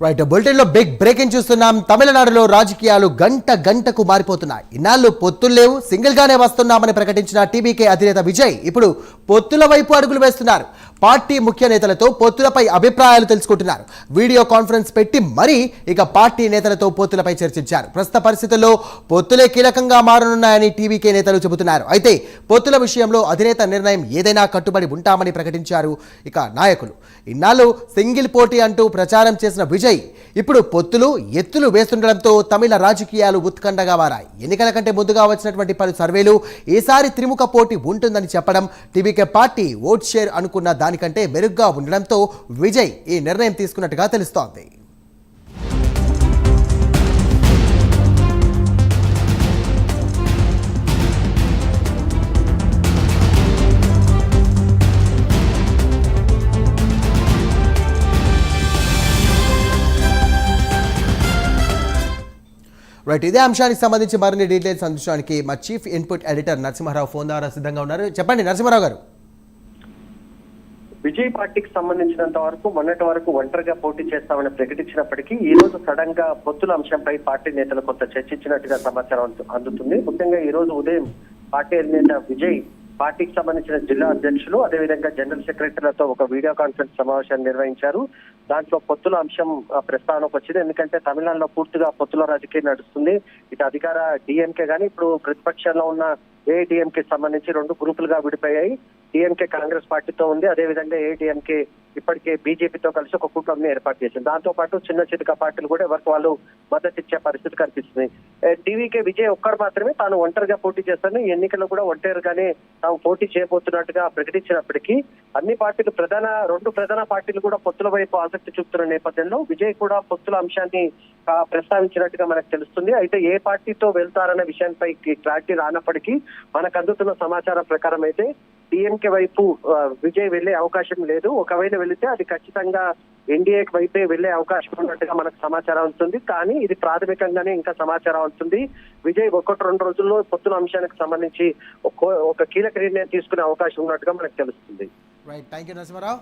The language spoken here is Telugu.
రైట్ బులెటిన్ లో బిగ్ బ్రేకింగ్ చూస్తున్నాం. తమిళనాడులో రాజకీయాలు గంట గంటకు మారిపోతున్నాయి. ఇన్నాళ్ళు పొత్తులు లేవు, సింగిల్ గానే వస్తున్నామని ప్రకటించిన టీబీకే అధినేత విజయ్ ఇప్పుడు పొత్తుల వైపు అడుగులు వేస్తున్నారు. పార్టీ ముఖ్య నేతలతో పొత్తులపై అభిప్రాయాలు తెలుసుకుంటున్నారు. వీడియో కాన్ఫరెన్స్ పెట్టి మరీ ఇక పార్టీ నేతలతో పొత్తులపై చర్చించారు. ప్రస్తుత పరిస్థితుల్లో పొత్తులే కీలకంగా మారనున్నాయని టీబీకే నేతలు చెబుతున్నారు. అయితే పొత్తుల విషయంలో అధినేత నిర్ణయం ఏదైనా కట్టుబడి ఉంటామని ప్రకటించారు ఇక నాయకులు. ఇన్నాళ్ళు సింగిల్ పోటీ అంటూ ప్రచారం చేసిన విజయ్ ఇప్పుడు పొత్తులు ఎత్తులు వేస్తుండడంతో తమిళ రాజకీయాలు ఉత్కంఠగా మారాయి. ఎన్నికల కంటే ముందుగా వచ్చినటువంటి పలు సర్వేలు ఈసారి త్రిముఖ పోటీ ఉంటుందని చెప్పడం, టీబీకే పార్టీ ఓట్ షేర్ అనుకున్న దానికంటే మెరుగ్గా ఉండడంతో విజయ్ ఈ నిర్ణయం తీసుకున్నట్టుగా తెలుస్తోంది. రైట్, ఇదే అంశానికి సంబంధించి మరిన్ని డీటెయిల్స్ అందించడానికి మా chief input editor Narasimha Rao phone ద్వారా సిద్ధంగా ఉన్నారు. చెప్పండి నరసింహారావు గారు. విజయ్ పార్టీకి సంబంధించినంత వరకు మొన్నటి వరకు ఒంటరిగా పోటీ చేస్తామని ప్రకటించినప్పటికీ ఈ రోజు సడన్ గా పొత్తుల అంశంపై పార్టీ నేతలు కొంత చర్చించినట్టుగా సమాచారం అందుతుంది. ముఖ్యంగా ఈ రోజు ఉదయం పార్టీ అధినేత విజయ్ పార్టీకి సంబంధించిన జిల్లా అధ్యక్షులు అదేవిధంగా జనరల్ సెక్రటరీలతో ఒక వీడియో కాన్ఫరెన్స్ సమావేశాన్ని నిర్వహించారు. దాంట్లో పొత్తుల అంశం ప్రస్తావనకు వచ్చింది. ఎందుకంటే తమిళనాడులో పూర్తిగా పొత్తుల రాజకీయం నడుస్తుంది. ఇటు అధికార డిఎంకే గానీ ఇప్పుడు ప్రతిపక్షంలో ఉన్న ఏఐడిఎంకే సంబంధించి రెండు గ్రూపులుగా విడిపోయాయి. డిఎంకే కాంగ్రెస్ పార్టీతో ఉంది, అదేవిధంగా ఏఐడిఎంకే ఇప్పటికే బీజేపీతో కలిసి ఒక కూటమిని ఏర్పాటు చేసింది. దాంతో పాటు చిన్న చితక పార్టీలు కూడా ఎవరికి వాళ్ళు మద్దతు ఇచ్చే పరిస్థితి కనిపిస్తుంది. టీవీకే విజయ్ ఒక్కరు మాత్రమే తాను ఒంటరిగా పోటీ చేస్తాను, ఈ ఎన్నికల్లో కూడా ఒంటరిగానే తాము పోటీ చేయబోతున్నట్టుగా ప్రకటించినప్పటికీ అన్ని పార్టీలు రెండు ప్రధాన పార్టీలు కూడా పొత్తుల వైపు ఆసక్తి చూపుతున్న నేపథ్యంలో విజయ్ కూడా పొత్తుల అంశాన్ని ప్రస్తావించినట్టుగా మనకు తెలుస్తుంది. అయితే ఏ పార్టీతో వెళ్తారనే విషయంపై క్లారిటీ రానప్పటికీ మనకు అందుతున్న సమాచారం ప్రకారం అయితే డిఎంకే వైపు విజయ్ వెళ్లే అవకాశం లేదు. ఒకవేళ వెళితే అది ఖచ్చితంగా ఎన్డీఏ వైపే వెళ్లే అవకాశం ఉన్నట్టుగా మనకు సమాచారం ఉంటుంది. కానీ ఇది ప్రాథమికంగానే ఇంకా సమాచారం అవుతుంది. విజయ్ 1-2 రోజుల్లో పొత్తుల అంశానికి సంబంధించి ఒక కీలక నిర్ణయం తీసుకునే అవకాశం ఉన్నట్టుగా మనకు తెలుస్తుంది. Right, thank you Narasimha Rao.